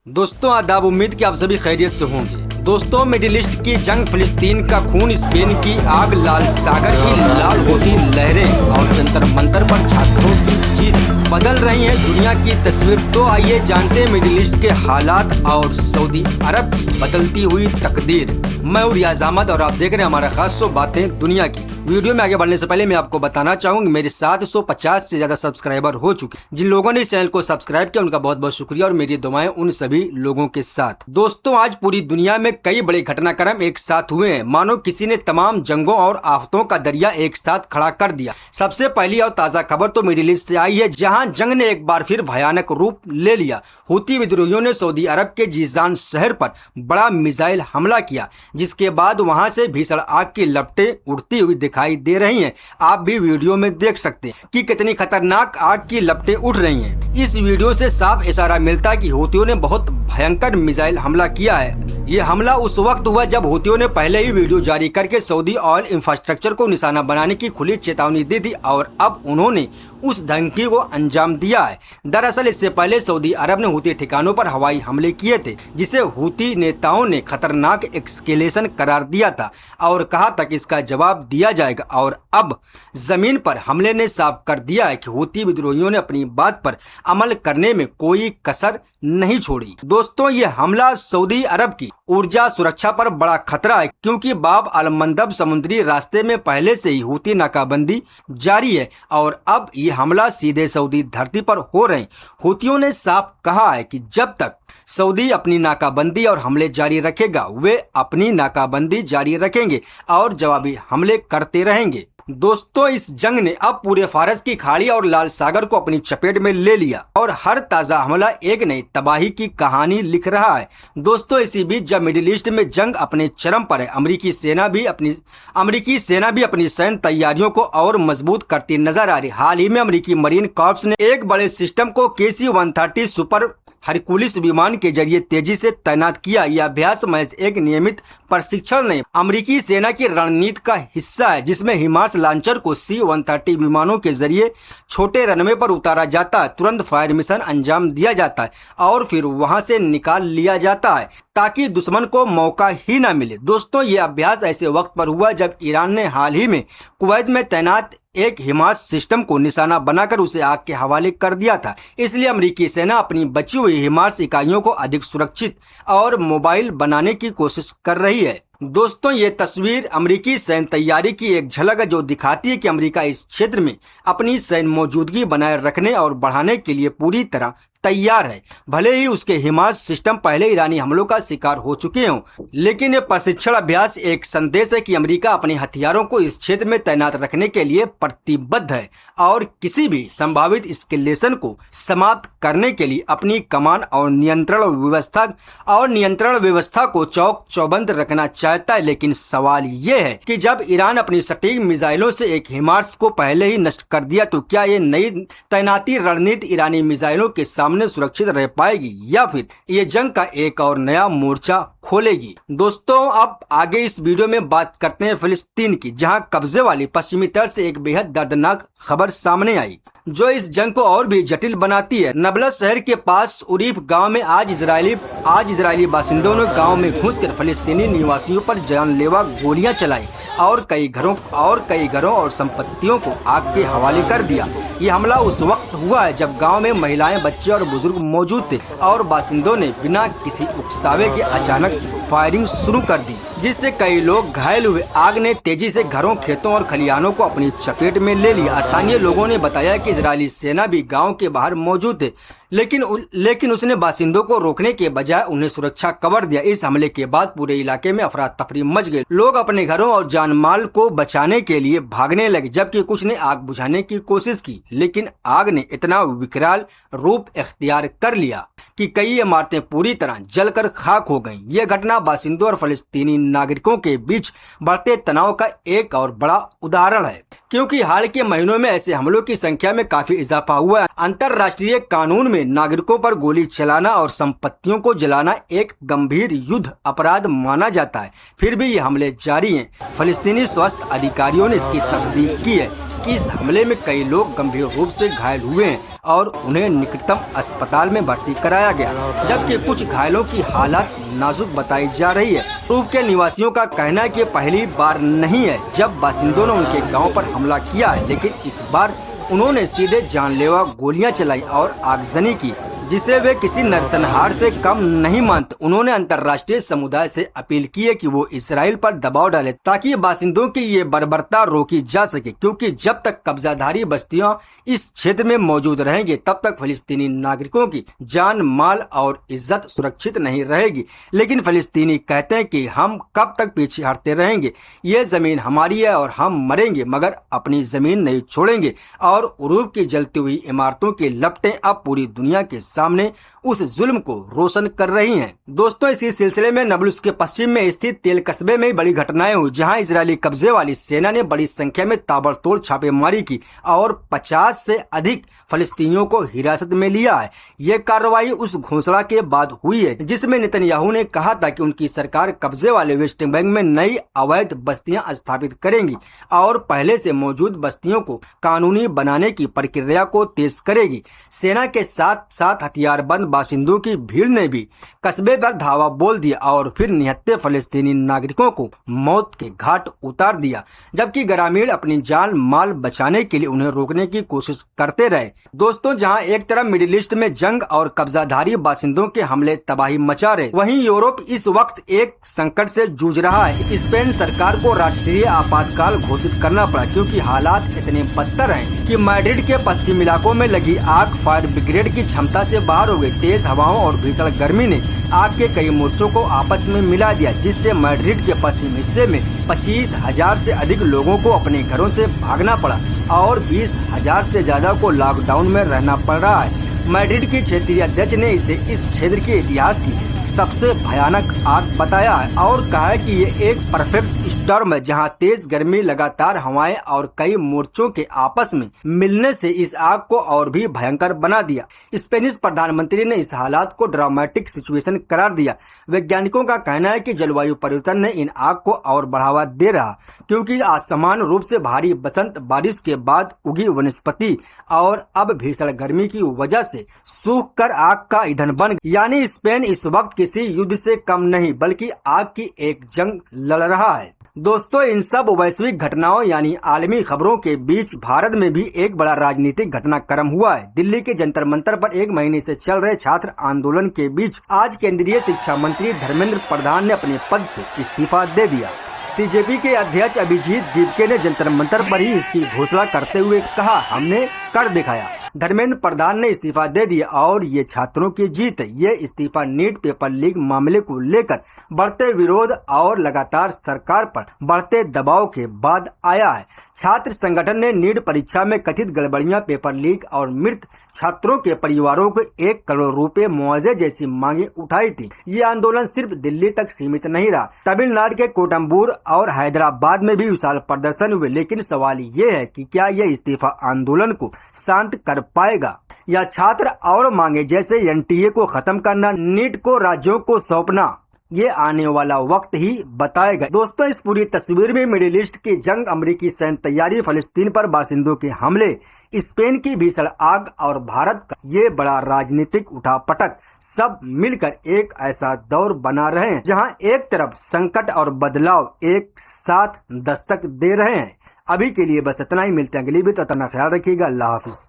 दोस्तों आदाब, उम्मीद कि आप सभी खैरियत से होंगे। दोस्तों, मिडिल ईस्ट की जंग, फिलिस्तीन का खून, स्पेन की आग, लाल सागर की लाल होती लहरें और जंतर मंतर पर छात्रों की जीत बदल रही है दुनिया की तस्वीर। तो आइए जानते हैं मिडिल ईस्ट के हालात और सऊदी अरब की बदलती हुई तकदीर। मैं हूं रियाज अहमद और आप देख रहे हैं हमारा खास शो बातें दुनिया की। वीडियो में आगे बढ़ने से पहले मैं आपको बताना चाहूंगी मेरे 750 से ज्यादा सब्सक्राइबर हो चुके। जिन लोगों ने इस चैनल को सब्सक्राइब किया उनका बहुत बहुत शुक्रिया और मेरी दुआएं उन सभी लोगों के साथ। दोस्तों, आज पूरी दुनिया में कई बड़े घटनाक्रम एक साथ हुए हैं, मानो किसी ने तमाम जंगों और आफतों का दरिया एक साथ खड़ा कर दिया। सबसे पहली और ताजा खबर तो मिडिल ईस्ट से आई है, जहां जंग ने एक बार फिर भयानक रूप ले लिया। हूती विद्रोहियों ने सऊदी अरब के जीजान शहर पर बड़ा मिसाइल हमला किया, जिसके बाद वहां से भीषण आग की लपटें उड़ती हुई दिखाई दे रही हैं। आप भी वीडियो में देख सकते हैं कि कितनी खतरनाक आग की लपटें उठ रही हैं। इस वीडियो से साफ इशारा मिलता है कि हूतियों ने बहुत भयंकर मिसाइल हमला किया है। ये हमला उस वक्त हुआ जब हूतियों ने पहले ही वीडियो जारी करके सऊदी ऑयल इंफ्रास्ट्रक्चर को निशाना बनाने की खुली चेतावनी दी थी और अब उन्होंने उस धमकी को अंजाम दिया है। दरअसल इससे पहले सऊदी अरब ने हूती ठिकानों पर हवाई हमले किए थे, जिसे हूती नेताओं ने खतरनाक एस्केलेशन करार दिया था और कहा था कि इसका जवाब दिया जाएगा। और अब जमीन पर हमले ने साफ कर दिया है कि हूती विद्रोहियों ने अपनी बात पर अमल करने में कोई कसर नहीं छोड़ी। दोस्तों, ये हमला सऊदी अरब की ऊर्जा सुरक्षा पर बड़ा खतरा है, क्योंकि बाब अल मंदब समुद्री रास्ते में पहले से ही हूती नाकाबंदी जारी है और अब ये हमला सीधे सऊदी धरती पर हो रहे हैं। हूतियों ने साफ कहा है कि जब तक सऊदी अपनी नाकाबंदी और हमले जारी रखेगा, वे अपनी नाकाबंदी जारी रखेंगे और जवाबी हमले करते रहेंगे। दोस्तों, इस जंग ने अब पूरे फारस की खाड़ी और लाल सागर को अपनी चपेट में ले लिया और हर ताजा हमला एक नई तबाही की कहानी लिख रहा है। दोस्तों, इसी बीच जब मिडिल ईस्ट में जंग अपने चरम पर है, अमेरिकी सेना भी अपनी सैन्य तैयारियों को और मजबूत करती नजर आ रही। हाल ही में अमेरिकी मरीन कॉर्प्स ने एक बड़े सिस्टम को KC-130 सुपर हरकुलिस विमान के जरिए तेजी से तैनात किया। यह अभ्यास महज एक नियमित प्रशिक्षण नहीं, अमेरिकी सेना की रणनीति का हिस्सा है, जिसमें हिमार्स लॉन्चर को C-130 विमानों के जरिए छोटे रनवे पर उतारा जाता है, तुरंत फायर मिशन अंजाम दिया जाता है और फिर वहां से निकाल लिया जाता है ताकि दुश्मन को मौका ही ना मिले। दोस्तों, ये अभ्यास ऐसे वक्त पर हुआ जब ईरान ने हाल ही में कुवैत में तैनात एक हिमार्स सिस्टम को निशाना बनाकर उसे आग के हवाले कर दिया था। इसलिए अमेरिकी सेना अपनी बची हुई हिमार्स इकाइयों को अधिक सुरक्षित और मोबाइल बनाने की कोशिश कर रही है। दोस्तों, ये तस्वीर अमेरिकी सैन्य तैयारी की एक झलक है, जो दिखाती है कि अमेरिका इस क्षेत्र में अपनी सैन्य मौजूदगी बनाए रखने और बढ़ाने के लिए पूरी तरह तैयार है। भले ही उसके हिमार्स सिस्टम पहले ईरानी हमलों का शिकार हो चुके हों, लेकिन ये प्रशिक्षण अभ्यास एक संदेश है कि अमेरिका अपने हथियारों को इस क्षेत्र में तैनात रखने के लिए प्रतिबद्ध है और किसी भी संभावित एस्केलेशन को समाप्त करने के लिए अपनी कमान और नियंत्रण व्यवस्था को चौक चौबंद रखना चाहता है। लेकिन सवाल ये है कि जब ईरान अपनी सटीक मिसाइलों से एक हिमार्स को पहले ही नष्ट कर दिया, तो क्या ये नई तैनाती रणनीति ईरानी मिसाइलों के सामने सुरक्षित रह पाएगी या फिर ये जंग का एक और नया मोर्चा खोलेगी? दोस्तों, अब आगे इस वीडियो में बात करते हैं फिलिस्तीन की, जहां कब्जे वाली पश्चिमी तट से एक बेहद दर्दनाक खबर सामने आई, जो इस जंग को और भी जटिल बनाती है। नबलस शहर के पास उरीफ गांव में आज इजरायली बासिंदों ने गांव में घुसकर फिलिस्तीनी निवासियों पर जानलेवा गोलियां चलाई और कई घरों और संपत्तियों को आग के हवाले कर दिया। ये हमला उस वक्त हुआ है जब गांव में महिलाएं, बच्चे और बुजुर्ग मौजूद थे और बासिंदों ने बिना किसी उकसावे के अचानक फायरिंग शुरू कर दी, जिससे कई लोग घायल हुए। आग ने तेजी से घरों, खेतों और खलिहानों को अपनी चपेट में ले लिया। स्थानीय लोगों ने बताया कि इजरायली सेना भी गांव के बाहर मौजूद थे, लेकिन उसने बासिंदों को रोकने के बजाय उन्हें सुरक्षा कवर दिया। इस हमले के बाद पूरे इलाके में अफरा तफरी मच गई। लोग अपने घरों और जान माल को बचाने के लिए भागने लगे, जबकि कुछ ने आग बुझाने की कोशिश की, लेकिन आग ने इतना विकराल रूप इख्तियार कर लिया कि कई इमारतें पूरी तरह जलकर खाक हो गईं। यह घटना बासिंदों और फलस्तीनी नागरिकों के बीच बढ़ते तनाव का एक और बड़ा उदाहरण है, क्योंकि हाल के महीनों में ऐसे हमलों की संख्या में काफी इजाफा हुआ है। अंतर्राष्ट्रीय कानून में नागरिकों पर गोली चलाना और संपत्तियों को जलाना एक गंभीर युद्ध अपराध माना जाता है। फिर भी ये हमले जारी हैं। फलस्तीनी स्वास्थ्य अधिकारियों ने इसकी तस्दीक की है कि इस हमले में कई लोग गंभीर रूप से घायल हुए हैं और उन्हें निकटतम अस्पताल में भर्ती कराया गया, जबकि कुछ घायलों की हालत नाजुक बताई जा रही है। रूप के निवासियों का कहना है कि पहली बार नहीं है जब बासिंदों ने उनके गांव पर हमला किया है, लेकिन इस बार उन्होंने सीधे जानलेवा गोलियां चलाई और आगजनी की, जिसे वे किसी नरसंहार से कम नहीं मानते। उन्होंने अंतर्राष्ट्रीय समुदाय से अपील की है कि वो इसराइल पर दबाव डाले ताकि बासिंदों की ये बर्बरता रोकी जा सके, क्योंकि जब तक कब्जाधारी बस्तियां इस क्षेत्र में मौजूद रहेंगे तब तक फिलिस्तीनी नागरिकों की जान, माल और इज्जत सुरक्षित नहीं रहेगी। लेकिन फिलिस्तीनी कहते हैं कि हम कब तक पीछे हटते रहेंगे, ये जमीन हमारी है और हम मरेंगे मगर अपनी जमीन नहीं छोड़ेंगे। और उरूब की जलती हुई इमारतों की लपटें अब पूरी दुनिया के सामने उस जुल्म को रोशन कर रही हैं। दोस्तों, इसी सिलसिले में नाब्लुस के पश्चिम में स्थित तेल कस्बे में बड़ी घटनाएं हुई, जहां इजरायली कब्जे वाली सेना ने बड़ी संख्या में ताबड़तोड़ छापेमारी की और 50 से अधिक फलस्तीनियों को हिरासत में लिया है। ये कार्रवाई उस घोषणा के बाद हुई है जिसमें नेतन्याहू ने कहा था कि उनकी सरकार कब्जे वाले वेस्ट बैंक में नई अवैध बस्तियां स्थापित करेंगी और पहले से मौजूद बस्तियों को कानूनी बनाने की प्रक्रिया को तेज करेगी। सेना के साथ साथ हथियारबंद बासिंदों की भीड़ ने भी कस्बे पर धावा बोल दिया और फिर निहत्थे फलस्तीनी नागरिकों को मौत के घाट उतार दिया, जबकि ग्रामीण अपनी जान माल बचाने के लिए उन्हें रोकने की कोशिश करते रहे। दोस्तों, जहां एक तरफ मिडिल ईस्ट में जंग और कब्जाधारी बासिंदों के हमले तबाही मचा रहे, वहीं यूरोप इस वक्त एक संकट से जूझ रहा है। स्पेन सरकार को राष्ट्रीय आपातकाल घोषित करना पड़ा, क्योंकि हालात इतने बदतर हैं कि मैड्रिड के पश्चिमी इलाकों में लगी आग फायर ब्रिगेड की क्षमता से बाहर हो गई। तेज हवाओं और भीषण गर्मी ने आग के कई मोर्चों को आपस में मिला दिया, जिससे मैड्रिड के पश्चिम हिस्से में 25,000 से अधिक लोगों को अपने घरों से भागना पड़ा और 20,000 से ज्यादा को लॉकडाउन में रहना पड़ रहा है। मैड्रिड के क्षेत्रीय अध्यक्ष ने इसे इस क्षेत्र के इतिहास की सबसे भयानक आग बताया है और कहा है कि ये एक परफेक्ट स्टॉर्म है, जहां तेज गर्मी, लगातार हवाएं और कई मोर्चों के आपस में मिलने से इस आग को और भी भयंकर बना दिया। स्पेनिश प्रधानमंत्री ने इस हालात को ड्रामेटिक सिचुएशन करार दिया। वैज्ञानिकों का कहना है कि जलवायु परिवर्तन ने इन आग को और बढ़ावा दे रहा, क्योंकि असमान रूप से भारी बसंत बारिश के बाद उगी वनस्पति और अब भीषण गर्मी की वजह से सूख कर आग का ईंधन बन गया। यानी स्पेन इस वक्त किसी युद्ध से कम नहीं बल्कि आग की एक जंग लड़ रहा है। दोस्तों, इन सब वैश्विक घटनाओं यानी आलमी खबरों के बीच भारत में भी एक बड़ा राजनीतिक घटनाक्रम हुआ है। दिल्ली के जंतर मंतर पर 1 महीने से चल रहे छात्र आंदोलन के बीच आज केंद्रीय शिक्षा मंत्री धर्मेंद्र प्रधान ने अपने पद से इस्तीफा दे दिया। सीजेपी के अध्यक्ष अभिजीत दीपके ने जंतर मंतर पर ही इसकी घोषणा करते हुए कहा, हमने कर दिखाया। धर्मेंद्र प्रधान ने इस्तीफा दे दिया और ये छात्रों की जीत है। ये इस्तीफा नीट पेपर लीक मामले को लेकर बढ़ते विरोध और लगातार सरकार पर बढ़ते दबाव के बाद आया है। छात्र संगठन ने नीट परीक्षा में कथित गड़बड़ियां, पेपर लीक और मृत छात्रों के परिवारों को 1 करोड़ रुपए मुआवजे जैसी मांगे उठाई थी। ये आंदोलन सिर्फ दिल्ली तक सीमित नहीं रहा, तमिलनाडु के कोटम्बूर और हैदराबाद में भी विशाल प्रदर्शन हुए। लेकिन सवाल ये है कि क्या यह इस्तीफा आंदोलन को शांत कर पाएगा या छात्र और मांगे जैसे एनटीए को खत्म करना, नीट को राज्यों को सौंपना, ये आने वाला वक्त ही बताएगा। दोस्तों, इस पूरी तस्वीर में मिडिल ईस्ट की जंग, अमेरिकी सैन्य तैयारी, फलस्तीन पर बासिंदों के हमले, स्पेन की भीषण आग और भारत का ये बड़ा राजनीतिक उठापटक सब मिलकर एक ऐसा दौर बना रहे हैं जहां एक तरफ संकट और बदलाव एक साथ दस्तक दे रहे हैं। अभी के लिए बस इतना ही, मिलते हैं अगली भी, तो अपना ख्याल रखिएगा। अल्लाह हाफिज।